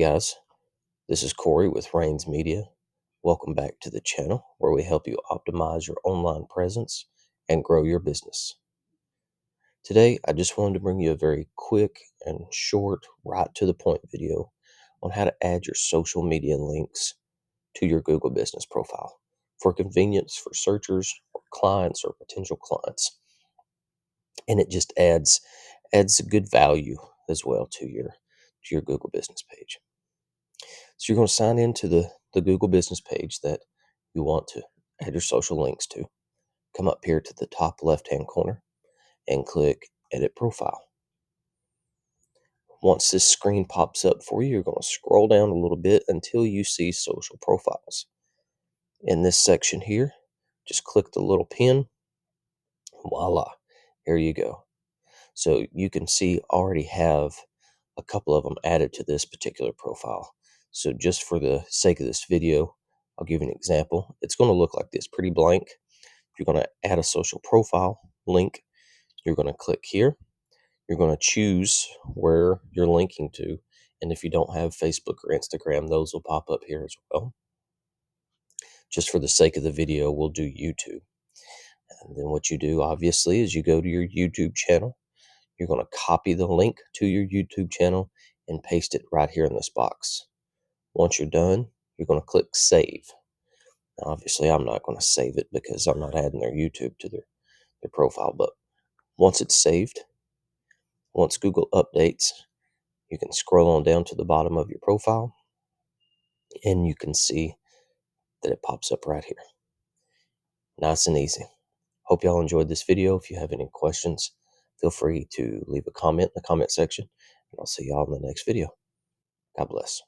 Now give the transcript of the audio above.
guys, this is Corey with Rains Media. Welcome back to the channel where we help you optimize your online presence and grow your business. Today, I just wanted to bring you a very quick and short, right to the point video on how to add your social media links to your Google business profile for convenience for searchers or clients or potential clients. And it just adds a good value as well to your Google business page. So you're going to sign into the Google business page that you want to add your social links to. Come up here to the top left-hand corner and click Edit Profile. Once this screen pops up for you, you're going to scroll down a little bit until you see Social Profiles. In this section here, just click the little pin. Voila, here you go. So you can see already have a couple of them added to this particular profile. So just for the sake of this video, I'll give you an example. It's going to look like this, pretty blank. If you're going to add a social profile link, you're going to click here. You're going to choose where you're linking to. And if you don't have Facebook or Instagram, those will pop up here as well. Just for the sake of the video, we'll do YouTube. And then what you do, obviously, is you go to your YouTube channel. You're going to copy the link to your YouTube channel and paste it right here in this box. Once you're done, you're going to click Save. Now, obviously, I'm not going to save it because I'm not adding their YouTube to their profile. But once it's saved, once Google updates, you can scroll on down to the bottom of your profile and you can see that it pops up right here. Nice and easy. Hope y'all enjoyed this video. If you have any questions, feel free to leave a comment in the comment section, and I'll see y'all in the next video. God bless.